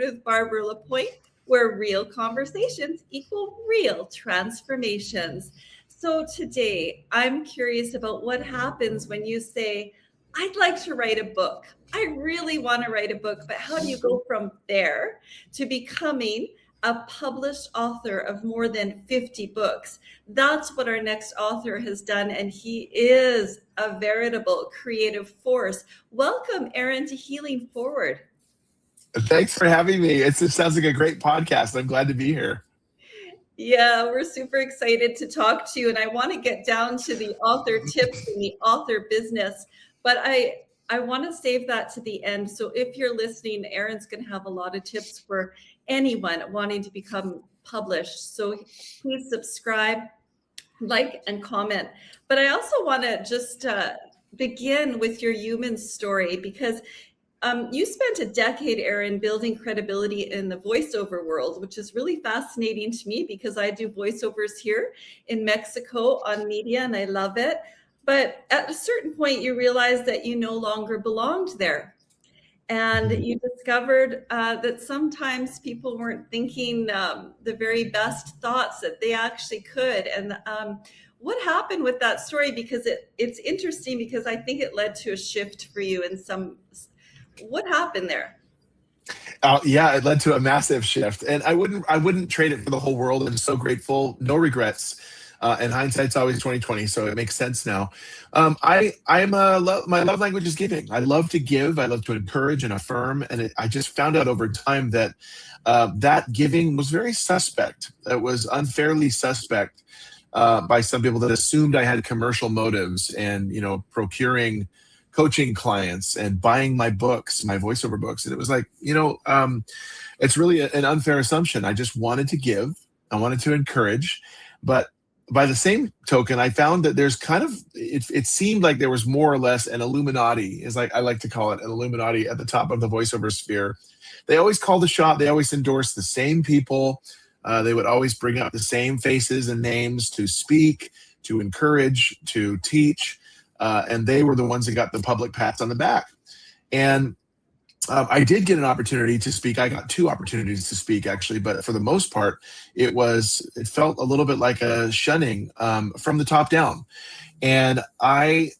with Barbara Lapointe, where real conversations equal real transformations. So today, I'm curious about what happens when you say, I'd like to write a book. I really want to write a book, but how do you go from there to becoming a published author of more than 50 books? That's what our next author has done, and he is a veritable creative force. Welcome, Aaron, to Healing Forward. Thanks for having me. It sounds like a great podcast. I'm glad to be here. Yeah, we're super excited to talk to you, and I want to get down to the author tips and the author business, but I want to save that to the end. So if you're listening, Aaron's going to have a lot of tips for anyone wanting to become published. So please subscribe, like, and comment. But I also want to just begin with your human story, because you spent a decade, Aaron, building credibility in the voiceover world, which is really fascinating to me because I do voiceovers here in Mexico on media and I love it. But at a certain point, you realized that you no longer belonged there. And you discovered that sometimes people weren't thinking the very best thoughts that they actually could. And what happened with that story? Because it's interesting, because I think it led to a shift for you in some. What happened there? Yeah, it led to a massive shift, and I wouldn't trade it for the whole world. I'm so grateful, no regrets. And hindsight's always 2020, so it makes sense now. My love language is giving. I love to give. I love to encourage and affirm. And I just found out over time that that giving was very suspect. It was unfairly suspect by some people that assumed I had commercial motives and procuring coaching clients and buying my books, my voiceover books. And it was like, it's really an unfair assumption. I just wanted to give. I wanted to encourage. But by the same token, I found that there's kind of, it seemed like there was more or less an Illuminati, is like I like to call it, an Illuminati at the top of the voiceover sphere. They always call the shot. They always endorse the same people. They would always bring up the same faces and names to speak, to encourage, to teach. And they were the ones that got the public pats on the back. And I did get an opportunity to speak. I got 2 opportunities to speak, actually, but for the most part, it felt a little bit like a shunning from the top down. And I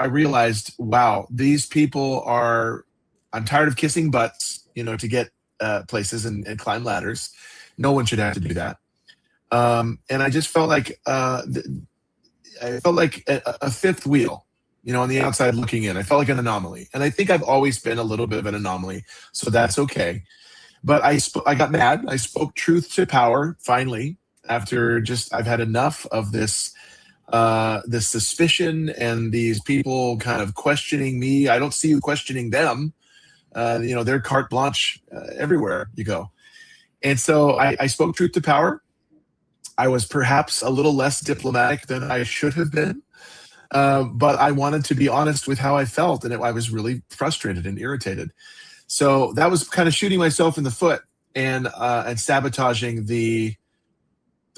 realized, wow, these people I'm tired of kissing butts, to get places and climb ladders. No one should have to do that. And I just felt like a fifth wheel, on the outside looking in. I felt like an anomaly. And I think I've always been a little bit of an anomaly, so that's okay. But I got mad. I spoke truth to power, finally, after I've had enough of this suspicion and these people kind of questioning me. I don't see you questioning them. They're carte blanche everywhere you go. And so I spoke truth to power. I was perhaps a little less diplomatic than I should have been, but I wanted to be honest with how I felt, and I was really frustrated and irritated. So that was kind of shooting myself in the foot and sabotaging the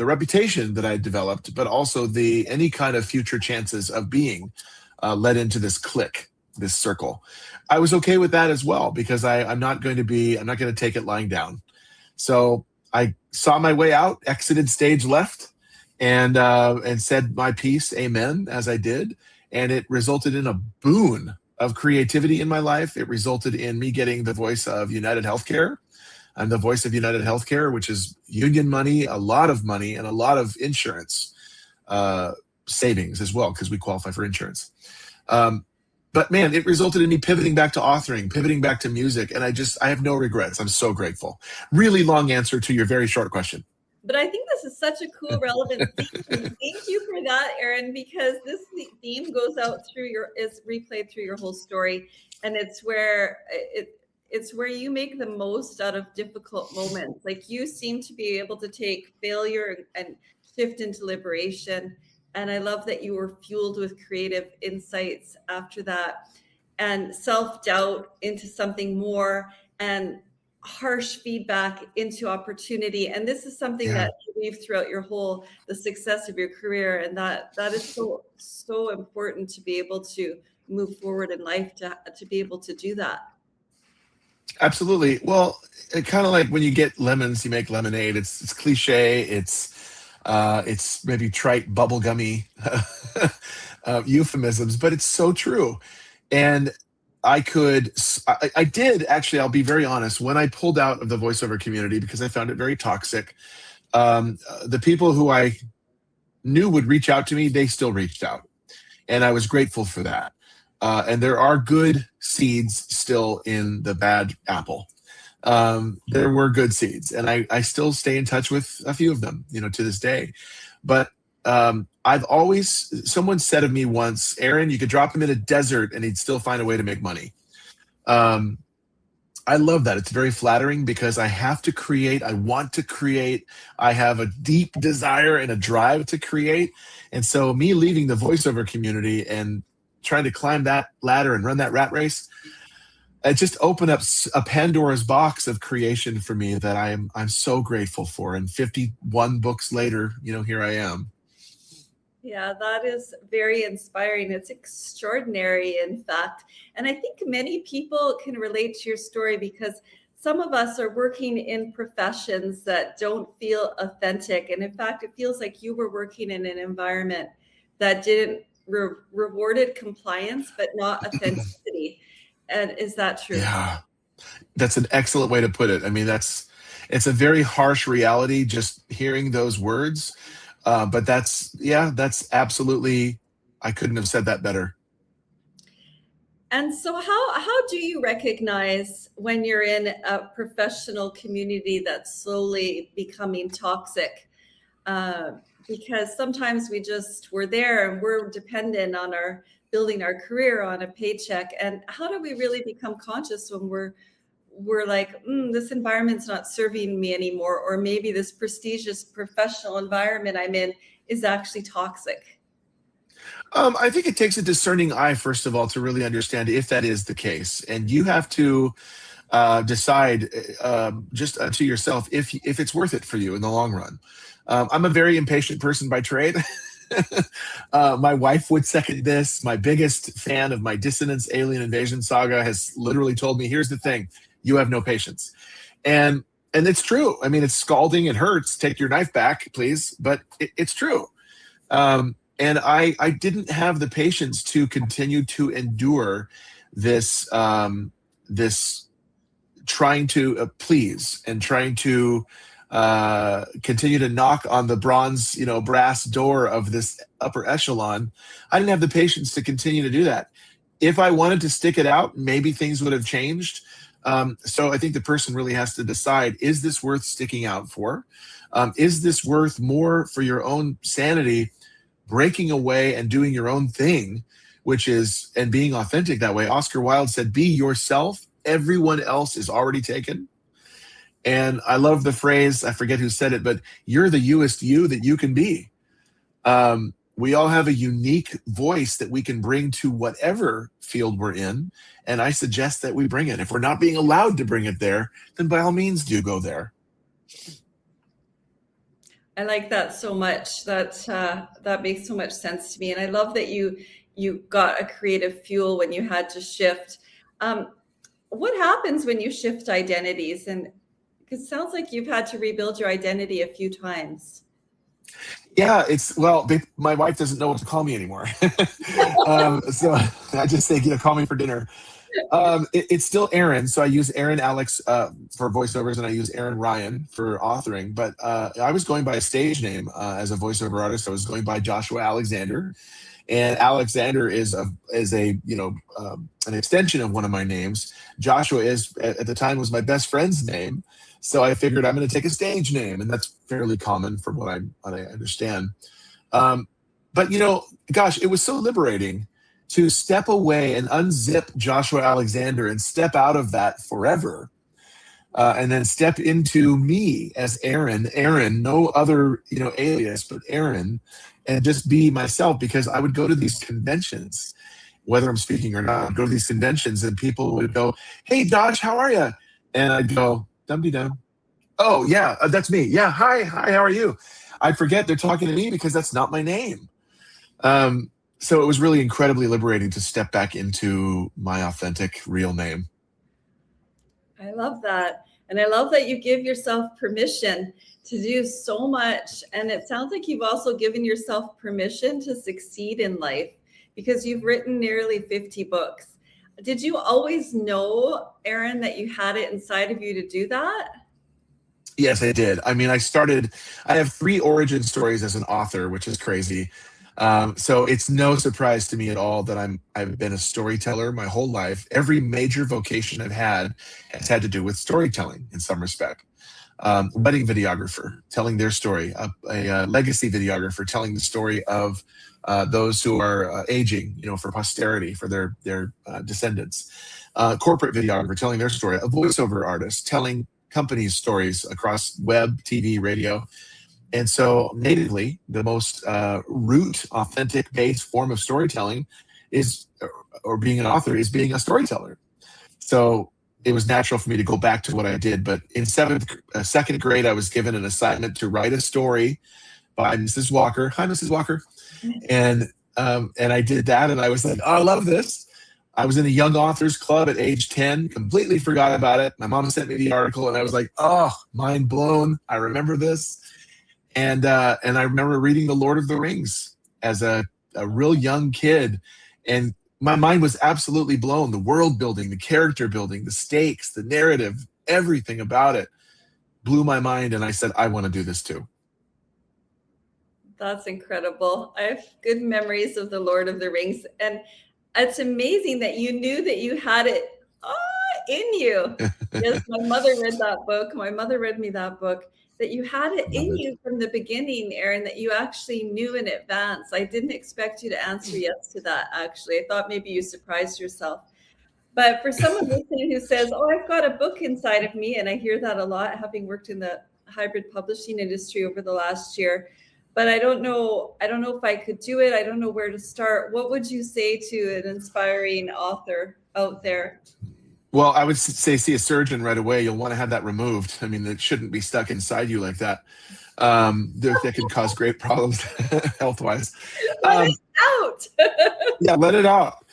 reputation that I developed, but also any kind of future chances of being led into this clique, this circle. I was okay with that as well, because I'm not going to take it lying down. So I saw my way out, exited stage left, and said my piece, amen, as I did. And it resulted in a boon of creativity in my life. It resulted in me getting the voice of United Healthcare. I'm the voice of United Healthcare, which is union money, a lot of money, and a lot of insurance savings as well, because we qualify for insurance. But man, it resulted in me pivoting back to authoring, pivoting back to music. And I have no regrets. I'm so grateful. Really long answer to your very short question. But I think this is such a cool, relevant theme. Thank you for that, Aaron, because this theme goes out is replayed through your whole story. And it's where you make the most out of difficult moments. Like, you seem to be able to take failure and shift into liberation. And I love that you were fueled with creative insights after that, and self-doubt into something more, and harsh feedback into opportunity. And this is something that you weave throughout the success of your career. And that is so important to be able to move forward in life, to be able to do that. Absolutely. Well, kind of like when you get lemons, you make lemonade. It's cliche. It's maybe trite, bubblegummy euphemisms, but it's so true. And I did actually. I'll be very honest. When I pulled out of the voiceover community because I found it very toxic, the people who I knew would reach out to me, they still reached out, and I was grateful for that. And there are good seeds still in the bad apple. There were good seeds, and I still stay in touch with a few of them, to this day. But I've always, someone said of me once, Aaron, you could drop him in a desert and he'd still find a way to make money. Um, I love that. It's very flattering because I have to create. I want to create. I have a deep desire and a drive to create. And so, me leaving the voiceover community and trying to climb that ladder and run that rat race, it just opened up a Pandora's box of creation for me that I'm so grateful for. And 51 books later, here I am. Yeah, that is very inspiring. It's extraordinary, in fact. And I think many people can relate to your story because some of us are working in professions that don't feel authentic. And in fact, it feels like you were working in an environment that didn't rewarded compliance, but not authenticity. And is that true? Yeah, that's an excellent way to put it. I mean, it's a very harsh reality just hearing those words. But that's absolutely, I couldn't have said that better. And so how do you recognize when you're in a professional community that's slowly becoming toxic? Because sometimes we're there and we're dependent on our building our career on a paycheck. And how do we really become conscious when we're like, this environment's not serving me anymore, or maybe this prestigious professional environment I'm in is actually toxic? I think it takes a discerning eye, first of all, to really understand if that is the case. And you have to decide just to yourself if it's worth it for you in the long run. I'm a very impatient person by trade. My wife would second this. My biggest fan of my Dissonance Alien Invasion saga has literally told me, here's the thing, you have no patience. And it's true. I mean, it's scalding, it hurts. Take your knife back, please. But it's true. And I didn't have the patience to continue to endure this trying to please and trying to continue to knock on the bronze, brass door of this upper echelon. I didn't have the patience to continue to do that. If I wanted to stick it out, maybe things would have changed. So I think the person really has to decide, is this worth sticking out for? Is this worth more for your own sanity, breaking away and doing your own thing, and being authentic that way? Oscar Wilde said, be yourself. Everyone else is already taken. And I love the phrase, I forget who said it, but you're the youest you that you can be. We all have a unique voice that we can bring to whatever field we're in. And I suggest that we bring it. If we're not being allowed to bring it there, then by all means do go there. I like that so much. That makes so much sense to me. And I love that you got a creative fuel when you had to shift. What happens when you shift identities? And it sounds like you've had to rebuild your identity a few times. Yeah, my wife doesn't know what to call me anymore. So I just say, call me for dinner. It's still Aaron. So I use Aaron Alex for voiceovers, and I use Aaron Ryan for authoring. But I was going by a stage name as a voiceover artist. I was going by Joshua Alexander. And Alexander is an extension of one of my names. Joshua at the time was my best friend's name. So I figured I'm going to take a stage name, and that's fairly common from what I understand. But gosh, it was so liberating to step away and unzip Joshua Alexander and step out of that forever, and then step into me as Aaron, no other alias, but Aaron, and just be myself. Because I would go to these conventions, whether I'm speaking or not, I'd go to these conventions and people would go, "Hey, Josh, how are you?" And I'd go, "Dum-de-dum. Oh, yeah, that's me. Yeah, hi, how are you?" I forget they're talking to me because that's not my name. So it was really incredibly liberating to step back into my authentic, real name. I love that. And I love that you give yourself permission to do so much. And it sounds like you've also given yourself permission to succeed in life because you've written nearly 50 books. Did you always know, Aaron, that you had it inside of you to do that? Yes, I did. I mean, I have 3 origin stories as an author, which is crazy. So it's no surprise to me at all that I've been a storyteller my whole life. Every major vocation I've had has had to do with storytelling in some respect. Wedding videographer, telling their story, a legacy videographer, telling the story of those who are aging, for posterity, for their descendants. Corporate videographer, telling their story. A voiceover artist, telling companies' stories across web, TV, radio. And so natively, the most root, authentic, based form of storytelling or being an author is being a storyteller. So it was natural for me to go back to what I did. But in second grade, I was given an assignment to write a story by Mrs. Walker. Hi, Mrs. Walker. And I did that, and I was like, oh, I love this. I was in a young authors club at age 10, completely forgot about it. My mom sent me the article, and I was like, oh, mind blown. I remember this. And I remember reading The Lord of the Rings as a real young kid. And my mind was absolutely blown. The world building, the character building, the stakes, the narrative, everything about it blew my mind. And I said, I want to do this too. That's incredible. I have good memories of The Lord of the Rings. And it's amazing that you knew that you had it in you. Yes, my mother read that book. My mother read me that book. That you had it in you from the beginning, Aaron, that you actually knew in advance. I didn't expect you to answer yes to that, actually. I thought maybe you surprised yourself. But for someone listening who says, oh, I've got a book inside of me, and I hear that a lot, having worked in the hybrid publishing industry over the last year, but I don't know if I could do it. I don't know where to start. What would you say to an inspiring author out there? Well, I would say see a surgeon right away. You'll want to have that removed. I mean, it shouldn't be stuck inside you like that. That can cause great problems health-wise. Let it out. Yeah, let it out.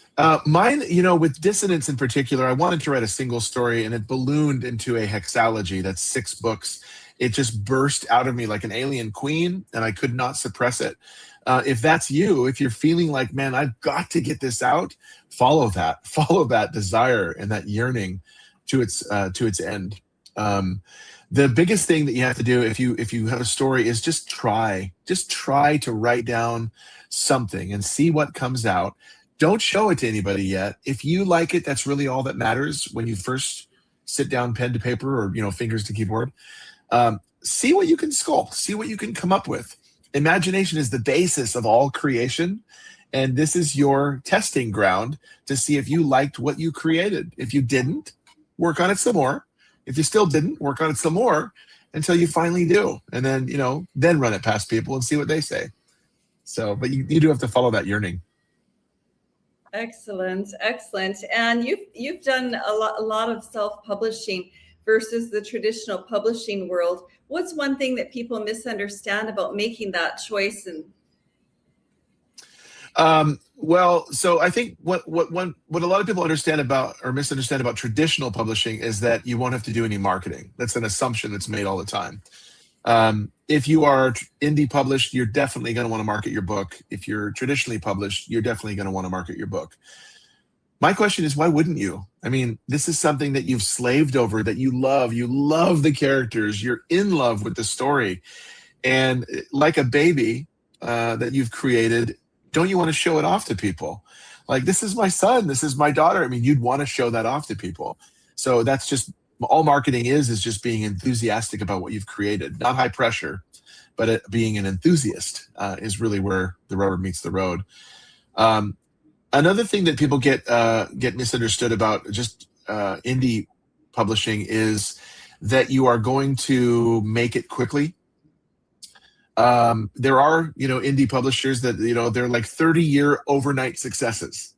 Mine, with dissonance in particular, I wanted to write a single story, and it ballooned into a hexalogy. That's 6 books. It just burst out of me like an alien queen, and I could not suppress it. If that's you, if you're feeling like, man, I've got to get this out, follow that desire and that yearning to its end. The biggest thing that you have to do if you have a story is just try to write down something and see what comes out. Don't show it to anybody yet. If you like it, that's really all that matters when you first sit down, pen to paper, or fingers to keyboard. See what you can sculpt, see what you can come up with. Imagination is the basis of all creation, and this is your testing ground to see if you liked what you created. If you didn't, work on it some more. If you still didn't, work on it some more until you finally do, and then run it past people and see what they say. So, but you do have to follow that yearning. Excellent. And you've done a lot of self-publishing versus the traditional publishing world. What's one thing that people misunderstand about making that choice? Well, so I think what a lot of people understand about or misunderstand about traditional publishing is that you won't have to do any marketing. That's an assumption that's made all the time. If you are indie published, you're definitely going to want to market your book. If you're traditionally published, you're definitely going to want to market your book. My question is, why wouldn't you? I mean, this is something that you've slaved over, that you love. You love the characters. You're in love with the story. And like a baby that you've created, don't you want to show it off to people? Like, this is my son. This is my daughter. I mean, you'd want to show that off to people. So that's just all marketing is just being enthusiastic about what you've created. Not high pressure, but being an enthusiast is really where the rubber meets the road. Another thing that people get misunderstood about just indie publishing is that you are going to make it quickly. There are, indie publishers that, they're like 30-year overnight successes.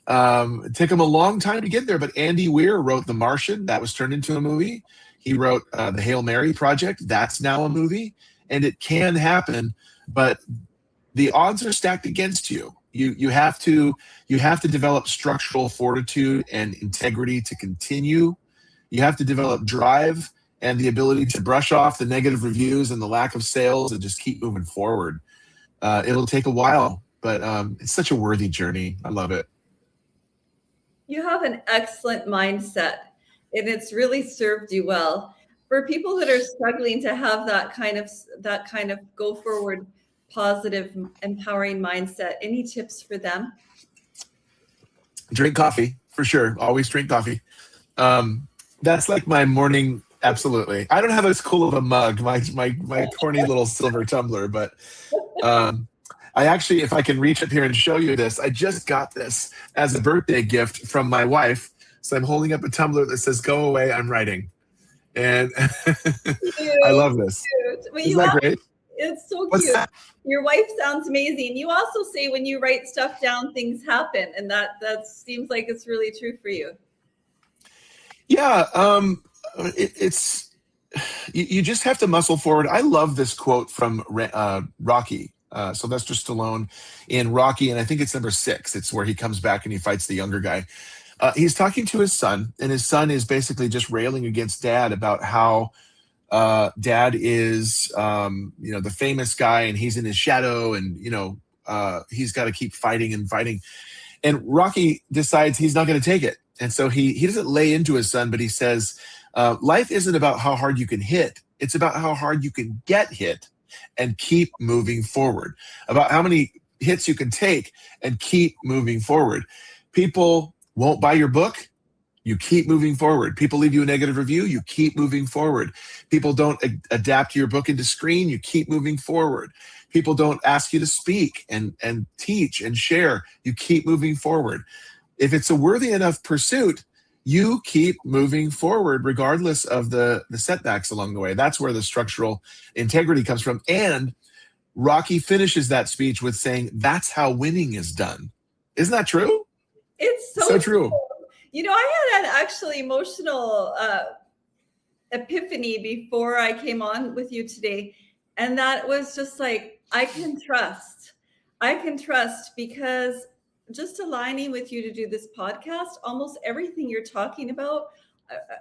It took them a long time to get there, but Andy Weir wrote The Martian. That was turned into a movie. He wrote the Hail Mary Project. That's now a movie. And it can happen, but the odds are stacked against you. You have to develop structural fortitude and integrity to continue You have to develop drive and the ability to brush off the negative reviews and the lack of sales and just keep moving forward. It'll take a while, but it's such a worthy journey. I love it. You have an excellent mindset, and it's really served you well. For people that are struggling to have that kind of go forward, positive, empowering mindset, any tips for them? Drink coffee for sure. Always drink coffee. That's like my morning. Absolutely. I don't have as cool of a mug, my corny little silver tumbler, but I actually, if I can reach up here and show you this, I just got this as a birthday gift from my wife. So I'm holding up a tumbler that says, "Go away, I'm writing." And I love this. Well, Isn't that great? it's so What's cute. that? Your wife sounds amazing. You also say when you write stuff down, things happen, and that seems like it's really true for you. Yeah. It's you just have to muscle forward. I love this quote from Rocky, Sylvester Stallone in Rocky, and I think it's number 6. It's where he comes back and he fights the younger guy. He's talking to his son, and his son is basically just railing against dad about how dad is, the famous guy, and he's in his shadow, and he's got to keep fighting and fighting. And Rocky decides he's not going to take it, and so he doesn't lay into his son, but he says, life isn't about how hard you can hit; it's about how hard you can get hit and keep moving forward. About how many hits you can take and keep moving forward. People won't buy your book, you keep moving forward. People leave you a negative review, you keep moving forward. People don't adapt your book into screen, you keep moving forward. People don't ask you to speak and teach and share, you keep moving forward. If it's a worthy enough pursuit, you keep moving forward regardless of the setbacks along the way. That's where the structural integrity comes from. And Rocky finishes that speech with saying, "That's how winning is done." Isn't that true? It's So true. I had an actually emotional epiphany before I came on with you today. And that was just like, I can trust because just aligning with you to do this podcast, almost everything you're talking about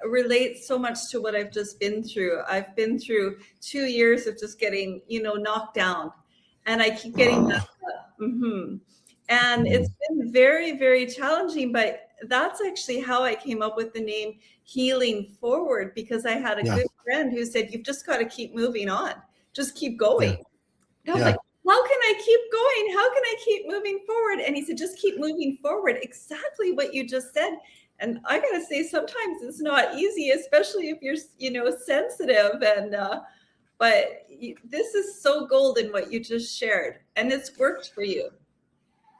relates so much to what I've just been through. I've been through 2 years of just getting, knocked down, and I keep getting back up. And it's been very, very challenging, but that's actually how I came up with the name Healing Forward, because I had a good friend who said, "You've just got to keep moving on. Just keep going." And I was like, how can I keep going? How can I keep moving forward? And he said, "Just keep moving forward." Exactly what you just said. And I got to say, sometimes it's not easy, especially if you're, sensitive. But this is so golden what you just shared, and it's worked for you.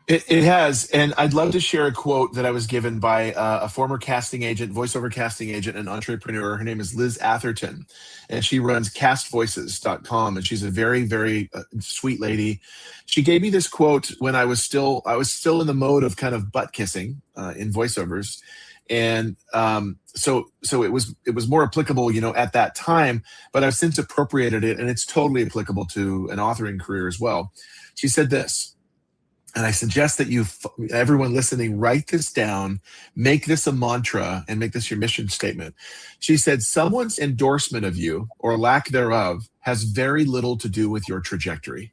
It has, and I'd love to share a quote that I was given by a former casting agent, voiceover casting agent, and entrepreneur. Her name is Liz Atherton, and she runs castvoices.com, and she's a very, very sweet lady. She gave me this quote when I was still in the mode of kind of butt kissing in voiceovers, and so it was more applicable, at that time. But I've since appropriated it, and it's totally applicable to an authoring career as well. She said this. And I suggest that everyone listening, write this down, make this a mantra, and make this your mission statement. She said, "Someone's endorsement of you, or lack thereof, has very little to do with your trajectory."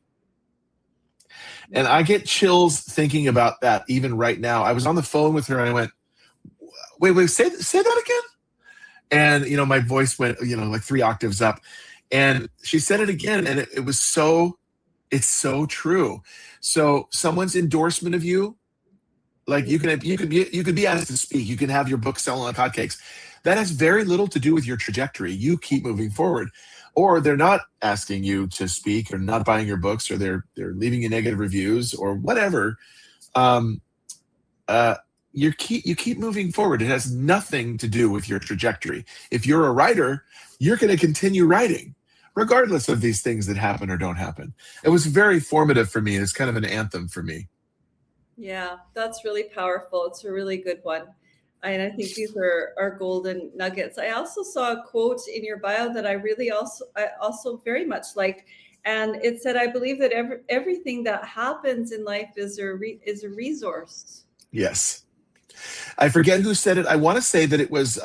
And I get chills thinking about that even right now. I was on the phone with her and I went, wait, say that again? And, my voice went, like 3 octaves up. And she said it again, and it was it's so true. So someone's endorsement of you, like you could be asked to speak, you can have your book selling like hotcakes. That has very little to do with your trajectory. You keep moving forward. Or they're not asking you to speak, or not buying your books, or they're leaving you negative reviews, or whatever. You keep moving forward. It has nothing to do with your trajectory. If you're a writer, you're going to continue writing, regardless of these things that happen or don't happen. It was very formative for me. It's kind of an anthem for me. Yeah, that's really powerful. It's a really good one. And I think these are golden nuggets. I also saw a quote in your bio that I also very much liked. And it said, "I believe that everything that happens in life is a resource." Yes. I forget who said it. I want to say that it was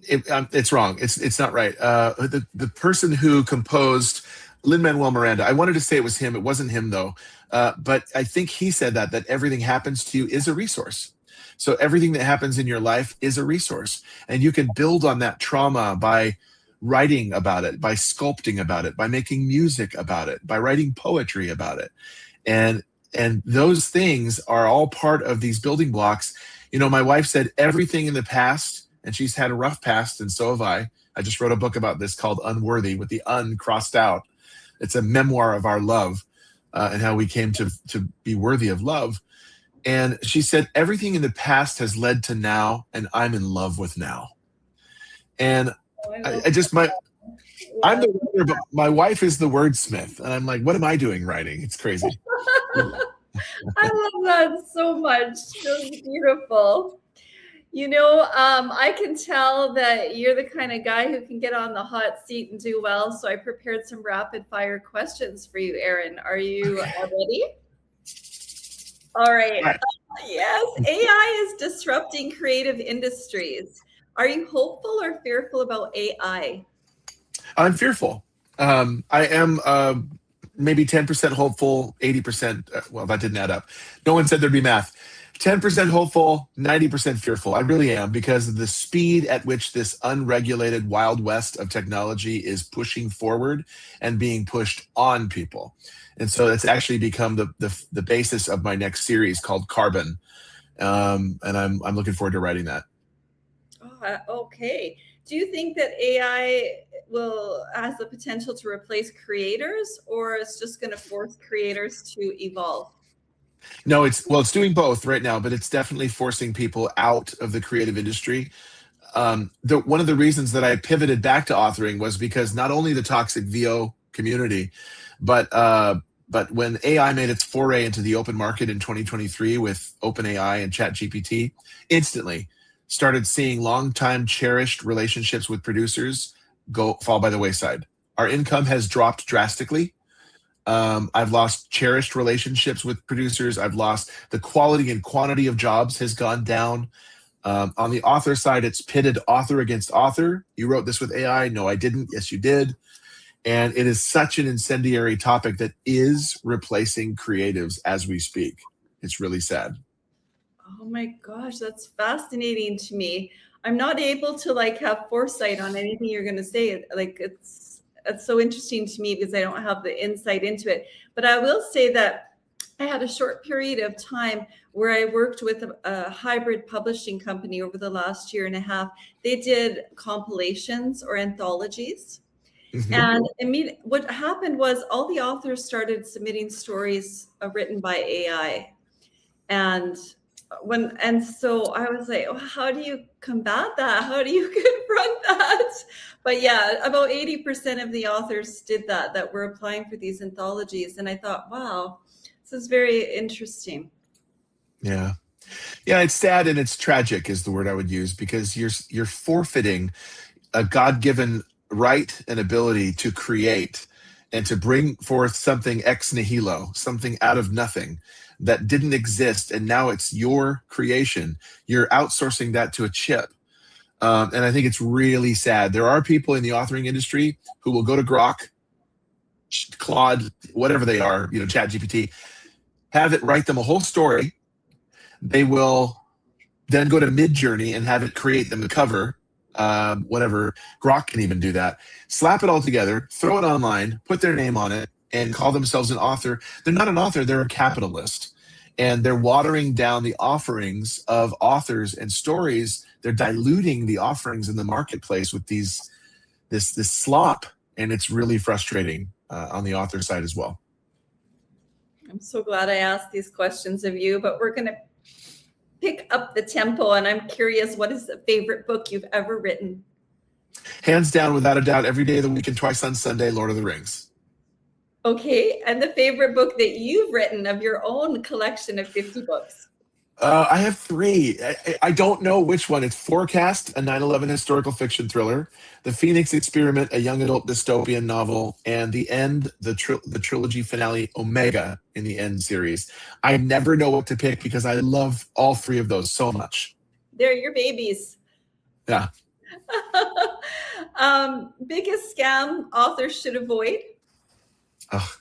It's wrong. It's not right. The person who composed Lin-Manuel Miranda, I wanted to say it was him. It wasn't him though. But I think he said that everything happens to you is a resource. So everything that happens in your life is a resource, and you can build on that trauma by writing about it, by sculpting about it, by making music about it, by writing poetry about it. And those things are all part of these building blocks. You know, my wife said everything in the past, and she's had a rough past, and so have I. I just wrote a book about this called Unworthy, with the un crossed out. It's a memoir of our love and how we came to be worthy of love. And she said everything in the past has led to now, and I'm in love with now. And I just I'm the writer, but my wife is the wordsmith, and I'm like, what am I doing writing? It's crazy. I love that so much. So beautiful. You know, I can tell that you're the kind of guy who can get on the hot seat and do well. So I prepared some rapid fire questions for you, Aaron. Are you ready? All right. Yes, AI is disrupting creative industries. Are you hopeful or fearful about AI? I'm fearful. I am maybe 10% hopeful, 80%. Well, that didn't add up. No one said there'd be math. 10% hopeful, 90% fearful. I really am, because of the speed at which this unregulated wild west of technology is pushing forward and being pushed on people. And so it's actually become the basis of my next series called Carbon. And I'm looking forward to writing that. Oh, okay. Do you think that AI has the potential to replace creators, or it's just going to force creators to evolve? No, it's doing both right now, but it's definitely forcing people out of the creative industry. One of the reasons that I pivoted back to authoring was because not only the toxic VO community, but when AI made its foray into the open market in 2023 with OpenAI and ChatGPT, instantly started seeing long-time cherished relationships with producers fall by the wayside. Our income has dropped drastically. I've lost cherished relationships with producers. I've lost the quality and quantity of jobs has gone down. On the author side, it's pitted author against author. You wrote this with AI. No, I didn't. Yes, you did. And it is such an incendiary topic that is replacing creatives as we speak. It's really sad. Oh my gosh, that's fascinating to me. I'm not able to have foresight on anything you're going to say. It's so interesting to me because I don't have the insight into it. But I will say that I had a short period of time where I worked with a hybrid publishing company over the last year and a half. They did compilations or anthologies. And what happened was all the authors started submitting stories written by AI. And so I was like, oh, how do you combat that? How do you confront that? But yeah, about 80% of the authors did that were applying for these anthologies. And I thought, wow, this is very interesting. Yeah. Yeah, it's sad and it's tragic is the word I would use, because you're forfeiting a God-given right and ability to create and to bring forth something ex nihilo, something out of nothing that didn't exist, and now it's your creation. You're outsourcing that to a chip. And I think it's really sad. There are people in the authoring industry who will go to Grok, Claude, whatever they are, ChatGPT, have it write them a whole story. They will then go to Midjourney and have it create them a cover. Whatever, Grok can even do that. Slap it all together, throw it online, put their name on it, and call themselves an author. They're not an author, they're a capitalist. And they're watering down the offerings of authors and stories. They're diluting the offerings in the marketplace with this slop. And it's really frustrating on the author side as well. I'm so glad I asked these questions of you, but we're going to pick up the tempo. And I'm curious, what is the favorite book you've ever written? Hands down, without a doubt, every day of the week and twice on Sunday, Lord of the Rings. Okay. And the favorite book that you've written of your own collection of 50 books? I have 3. I don't know which one. It's Forecast, a 9/11 historical fiction thriller, The Phoenix Experiment, a young adult dystopian novel, and The End, the trilogy finale, Omega, in the End series. I never know what to pick because I love all 3 of those so much. They're your babies. Yeah. Biggest scam authors should avoid? Oh,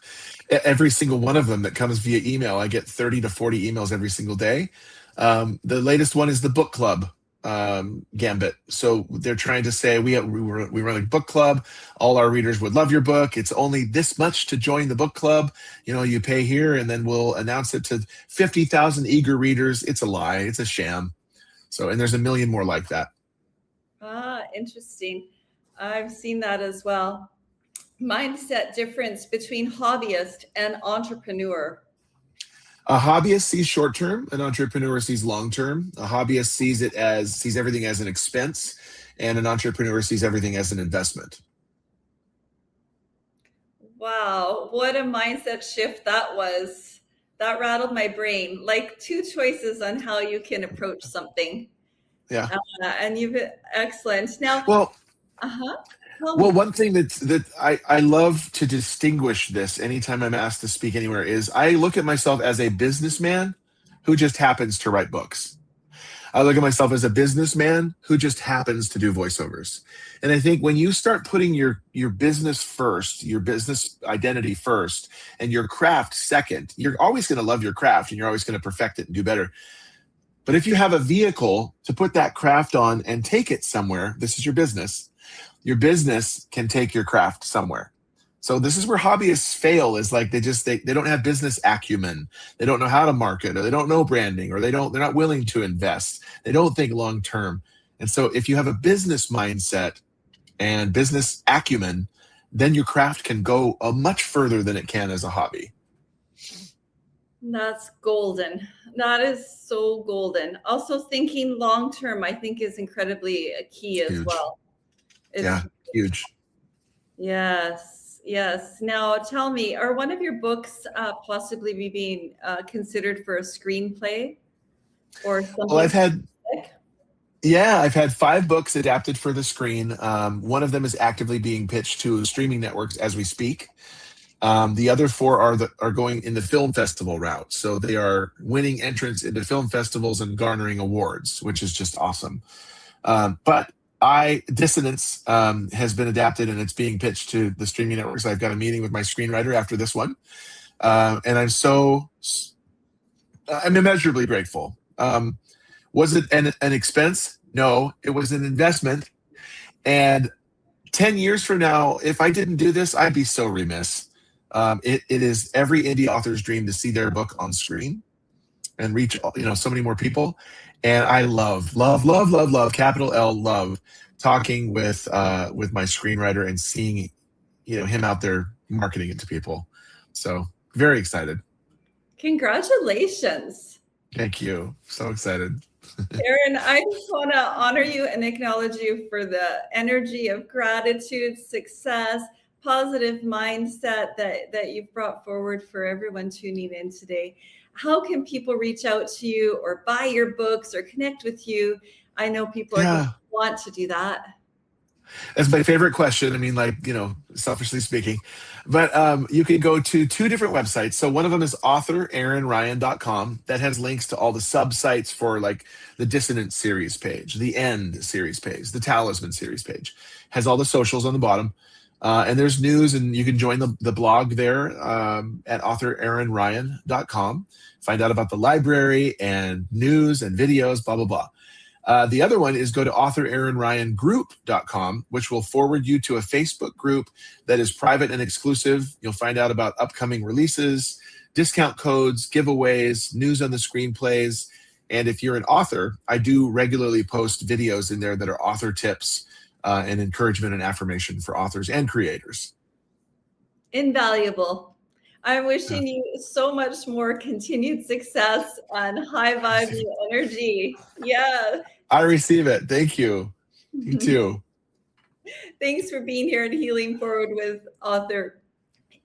every single one of them that comes via email. I get 30 to 40 emails every single day. The latest one is the book club gambit. So they're trying to say we run a book club. All our readers would love your book. It's only this much to join the book club. You pay here, and then we'll announce it to 50,000 eager readers. It's a lie. It's a sham. So, and there's a million more like that. Interesting. I've seen that as well. Mindset difference between hobbyist and entrepreneur. A hobbyist sees short term, an entrepreneur sees long term. A hobbyist sees everything as an expense, and an entrepreneur sees everything as an investment. Wow, what a mindset shift that was. That rattled my brain. Like 2 choices on how you can approach something. Yeah. And you've excellent. Now, well, well, one thing that I love to distinguish this anytime I'm asked to speak anywhere is I look at myself as a businessman who just happens to write books. I look at myself as a businessman who just happens to do voiceovers. And I think when you start putting your business first, your business identity first, and your craft second, you're always going to love your craft and you're always going to perfect it and do better. But if you have a vehicle to put that craft on and take it somewhere, this is your business can take your craft somewhere. So this is where hobbyists fail, is like they don't have business acumen. They don't know how to market, or they don't know branding, or they're not willing to invest. They don't think long term. And so if you have a business mindset and business acumen, then your craft can go much further than it can as a hobby. That's golden. That is so golden. Also, thinking long term, I think, is incredibly key as well. Huge. Yes. Now, tell me, are one of your books possibly being considered for a screenplay or something? Well, I've had 5 books adapted for the screen. One of them is actively being pitched to streaming networks as we speak. The other 4 are going in the film festival route. So they are winning entrance into film festivals and garnering awards, which is just awesome. But Dissonance has been adapted and it's being pitched to the streaming networks. I've got a meeting with my screenwriter after this one. And I'm immeasurably grateful. Was it an expense? No, it was an investment. And 10 years from now, if I didn't do this, I'd be so remiss. It is every indie author's dream to see their book on screen and reach so many more people. And I love, capital L, love talking with my screenwriter and seeing him out there marketing it to people. So very excited. Congratulations. Thank you. So excited. Aaron, I just want to honor you and acknowledge you for the energy of gratitude, success, positive mindset that you've brought forward for everyone tuning in today. How can people reach out to you or buy your books or connect with you? I know people are going to want to do that. That's my favorite question. I mean, selfishly speaking, but you can go to 2 different websites. So one of them is authoraaronryan.com. That has links to all the sub-sites for the Dissonance series page, the End series page, the Talisman series page. Has all the socials on the bottom. And there's news, and you can join the blog there at authoraaronryan.com. Find out about the library and news and videos, blah, blah, blah. The other one is go to authoraaronryangroup.com, which will forward you to a Facebook group that is private and exclusive. You'll find out about upcoming releases, discount codes, giveaways, news on the screenplays. And if you're an author, I do regularly post videos in there that are author tips and encouragement and affirmation for authors and creators. Invaluable. I'm wishing you so much more continued success and high vibe energy. Yeah. I receive it. Thank you. You too. Thanks for being here and Healing Forward with author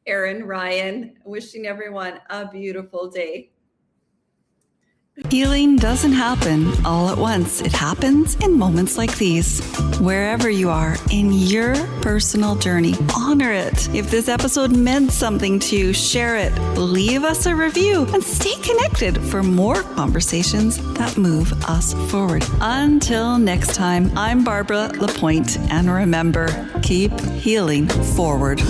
Aaron Ryan. Wishing everyone a beautiful day. Healing doesn't happen all at once. It happens in moments like these. Wherever you are in your personal journey, honor it. If this episode meant something to you, share it, leave us a review, and stay connected for more conversations that move us forward. Until next time, I'm Barbara Lapointe, and remember, keep healing forward.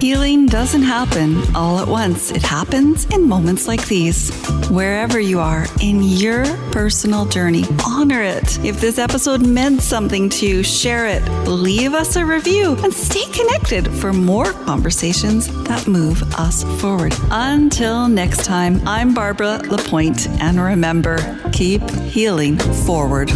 Healing doesn't happen all at once. It happens in moments like these. Wherever you are in your personal journey, honor it. If this episode meant something to you, share it, leave us a review, and stay connected for more conversations that move us forward. Until next time, I'm Barbara Lapointe, and remember, keep healing forward.